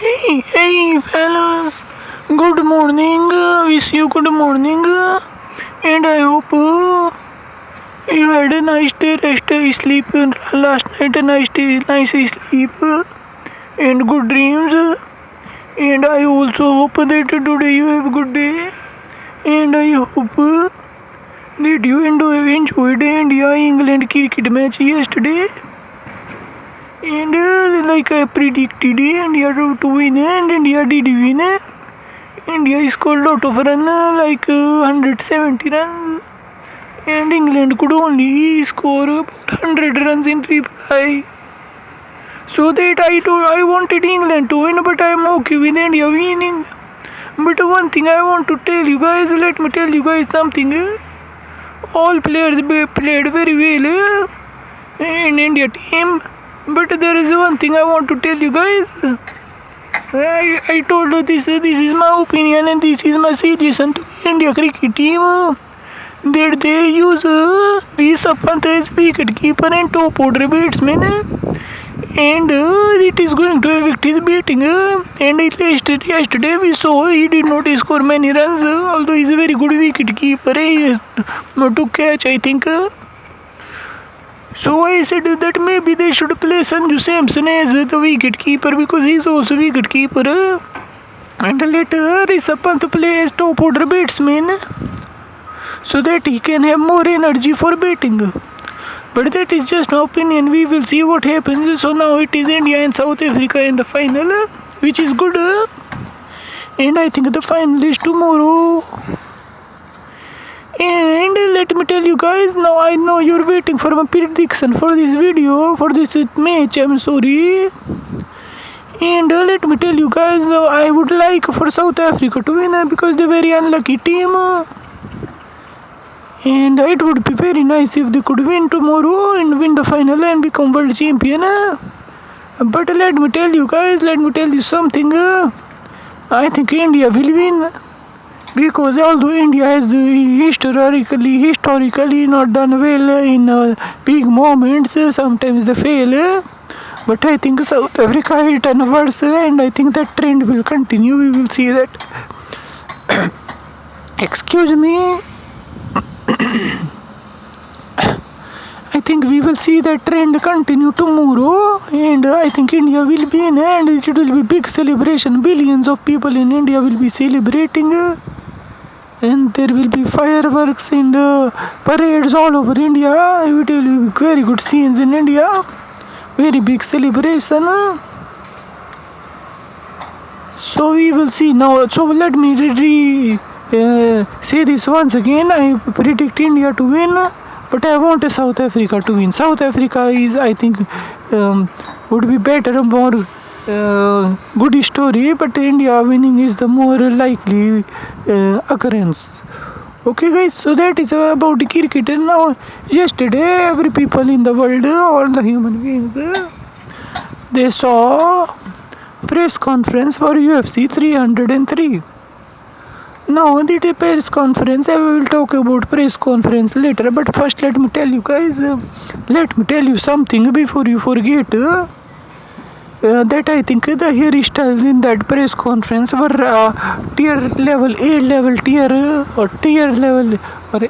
Hey, fellas. Good morning. Wish you good morning. And I hope you had a nice day, rest, sleep last night. A nice sleep and good dreams. And I also hope that today you have a good day. And I hope that you enjoyed India England cricket match yesterday. And like I predicted, India to win, and India did win. India scored a lot of runs, like 170 runs, and England could only score about 100 runs in reply. So that I wanted England to win, but I'm okay with India winning. But one thing I want to tell you guys, let me tell you guys something. All players played very well in India team. But there is one thing I want to tell you guys. I told you this is my opinion and this is my suggestion to India cricket team that they use Rishabh Pant as wicket keeper and top order batsman, and it is going to affect his batting. And yesterday we saw he did not score many runs, although he is a very good wicket keeper. He has to catch, I think. So I said that maybe they should play Sanju Samson as the wicket keeper because he is also wicket keeper, and let Rishabh Pant play as top order batsman so that he can have more energy for batting. But that is just my opinion. We will see what happens. So now it is India and South Africa in the final, which is good. And I think the final is tomorrow. And let me tell you guys, now I know you're waiting for my prediction for this video, for this match, I'm sorry. And let me tell you guys, I would like for South Africa to win because they're very unlucky team. And it would be very nice if they could win tomorrow and win the final and become world champion. But let me tell you guys, let me tell you something. I think India will win. Because although India has historically not done well in big moments, sometimes they fail. But I think South Africa is done worse, and I think that trend will continue. We will see that. Excuse me. I think we will see that trend continue tomorrow, and I think India will win, and it will be big celebration. Billions of people in India will be celebrating. And there will be fireworks and parades all over India. It will be very good scenes in India. Very big celebration. So we will see now. So let me say this once again. I predict India to win, but I want South Africa to win. South Africa is, I think, would be better, more good story, but India winning is the more likely occurrence. Okay guys, so that is about the cricket. And now yesterday every people in the world, all the human beings, they saw press conference for UFC 303. Now the press conference, I will talk about press conference later, but first let me tell you guys, let me tell you something before you forget. That I think the hairstyles in that press conference were tier level, A level tier, or tier level, or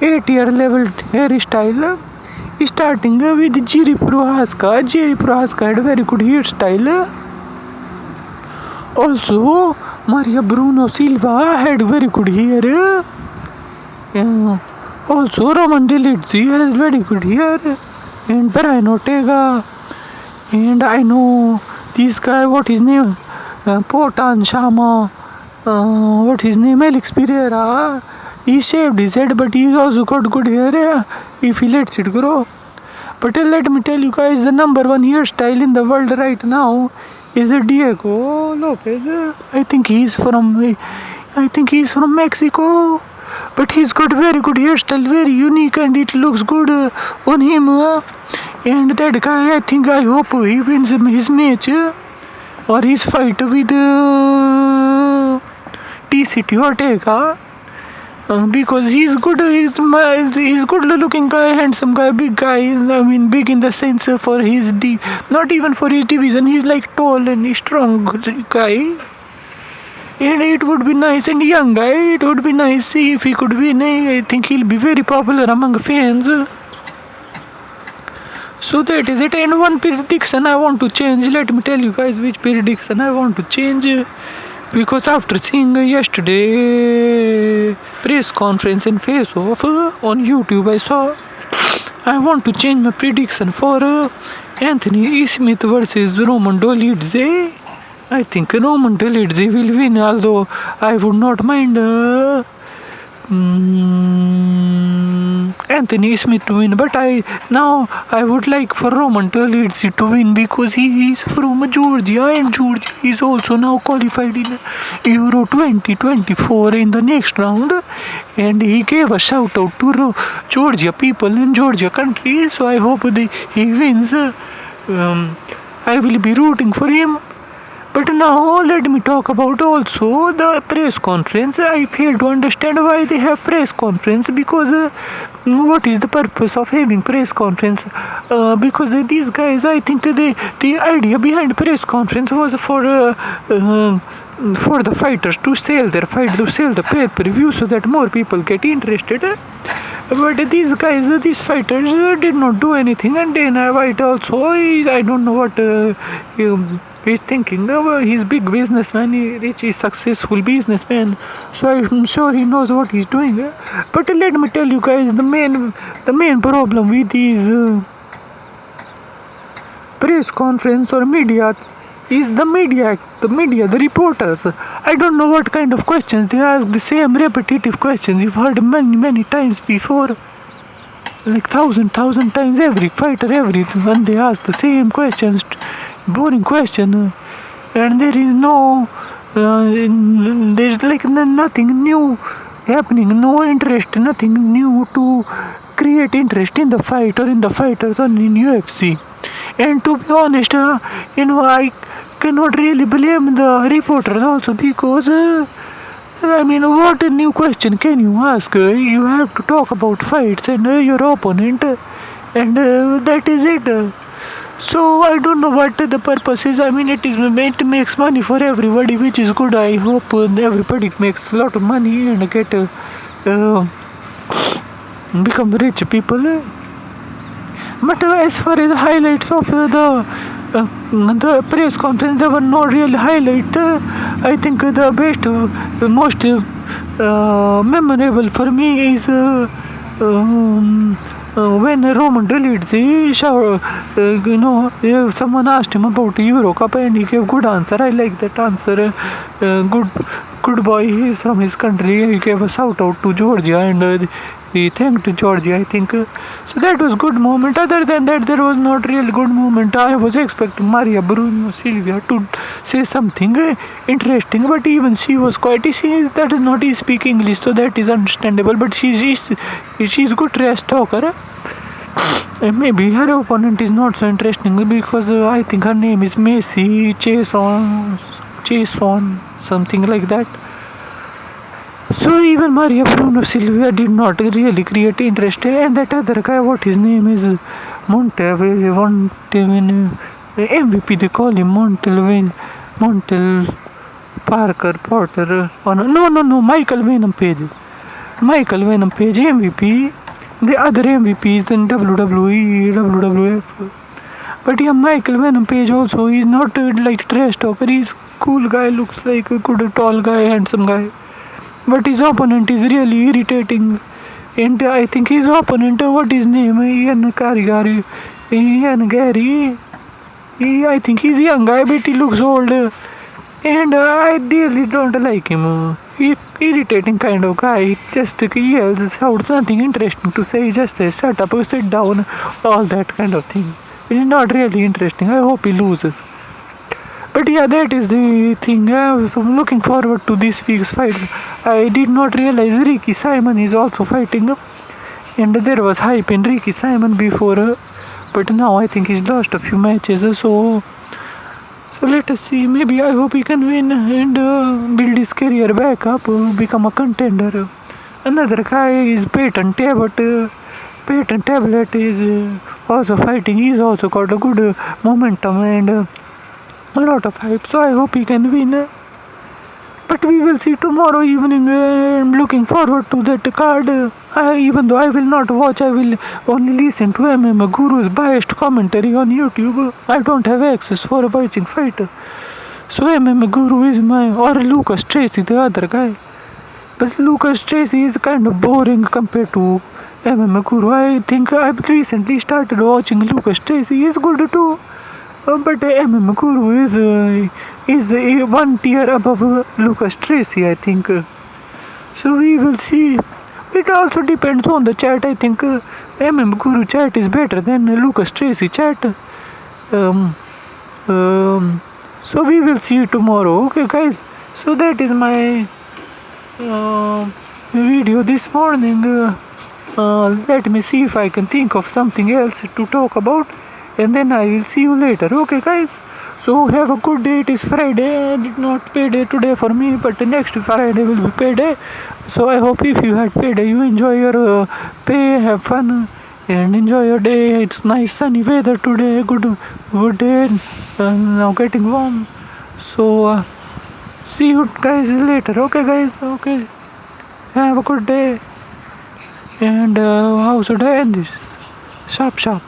A tier level hairstyle. Starting with Jerry Prohaska. Jerry Prohaska had a very good hairstyle. Also, Maria Bruno Silva had very good hair. Also, Roman Delizzi has very good hair. And Brian Ortega. And I know this guy, what his name? Potan Shama. What his name? Alex Pereira. He shaved his head, but he also got good hair if he lets it grow. But let me tell you guys, the number one hairstyle in the world right now is Diego Lopez. I think he's from Mexico. But he's got very good hairstyle, very unique, and it looks good on him. And that guy, I hope he wins his match or his fight with TCT Ortega. because he's good. He's good-looking guy, handsome guy, big guy. I mean, big in the sense for his not even for his division. He's like tall and strong guy. And it would be nice, and young guy. It would be nice if he could win. I think he'll be very popular among fans. So that is it. And one prediction I want to change. Let me tell you guys which prediction I want to change. Because after seeing yesterday press conference and face off on YouTube, I want to change my prediction for Anthony Smith versus Roman Dolidze. I think Roman Dolidze will win, although I would not mind Anthony Smith to win, but I would like for Roman Dolidze to win because he is from Georgia, and Georgia is also now qualified in Euro 2024 in the next round, and he gave a shout out to Georgia people in Georgia country, so I hope he wins. I will be rooting for him. But now let me talk about also the press conference. I fail to understand why they have press conference, because what is the purpose of having press conference? Because these guys, I think the idea behind press conference was for the fighters to sell their fight, to sell the pay-per-view so that more people get interested. But these guys, these fighters did not do anything, and Dana White also, I don't know what he's thinking. He's big businessman, he's successful businessman, so I'm sure he knows what he's doing. But let me tell you guys, the main problem with these press conference or media is the reporters. I don't know what kind of questions they ask, the same repetitive questions you've heard many times before, like thousand times. Every fighter, when they ask the same questions, boring question, and there is there's like nothing new happening, no interest, nothing new to create interest in the fight or in the fighters or in UFC. And to be honest, I cannot really blame the reporters also, because I mean, what a new question can you ask? You have to talk about fights and your opponent, and that is it. So I don't know what the purpose is. I mean, it makes money for everybody, which is good. I hope everybody makes a lot of money and get become rich people. But as far as highlights of the press conference, there were no real highlight. I think the best, most memorable for me is when Roman Dolidze, someone asked him about Euro Cup and he gave good answer. I like that answer. Good boy. He is from his country. He gave a shout out to Georgia and he thanked Georgia, I think. So that was good moment. Other than that, there was not real good moment. I was expecting Maria Bruno Silva to say something interesting, but even she was quiet. She does not speak English, so that is understandable. But she's good trash talker. Maybe her opponent is not so interesting because I think her name is Messi Jason, something like that. So even Maria Bruno Silva did not really create interest, and that other guy, what his name is, Montevin, MVP, they call him Montel Porter. Oh, no, Michael Venom Page, MVP. The other MVPs in WWE, WWF. But yeah, Michael Venom Page also, he's not like trash talker. He's cool guy, looks like a good tall guy, handsome guy. But his opponent is really irritating. And I think his opponent, what is his name? Ian Gary. I think he's a young guy, but he looks old. And I really don't like him. He's irritating kind of guy. Just yells, shouts, nothing interesting to say. He just says, shut up, sit down, all that kind of thing. It's not really interesting. I hope he loses. But yeah, that is the thing. I was looking forward to this week's fight. I did not realize Ricky Simon is also fighting. And there was hype in Ricky Simon before. But now I think he's lost a few matches. So let us see. Maybe I hope he can win and build his career back up, become a contender. Another guy is Peyton Tablet. Peyton Tablet is also fighting. He's also got a good momentum and a lot of hype. So I hope he can win. But we will see tomorrow evening. I'm looking forward to that card. Even though I will not watch, I will only listen to MMA Guru's biased commentary on YouTube. I don't have access for watching fight. So MMA Guru is or Lucas Tracy, the other guy. But Lucas Tracy is kind of boring compared to MMA Guru. I think I've recently started watching Lucas Tracy. He's good too. But MMA Guru is one tier above Lucas Tracy, I think. So we will see. It also depends on the chat. I think MMA Guru chat is better than Lucas Tracy chat. So we will see tomorrow. Okay, guys. So that is my video this morning. Let me see if I can think of something else to talk about, and then I will see you later. Okay, guys. So have a good day. It is Friday. It is not payday today for me, but next Friday will be payday. So I hope if you had payday, you enjoy your pay, have fun, and enjoy your day. It's nice sunny weather today. Good day. Now getting warm. So see you guys later. Okay, guys. Okay. Have a good day. And how should I end this? Sharp.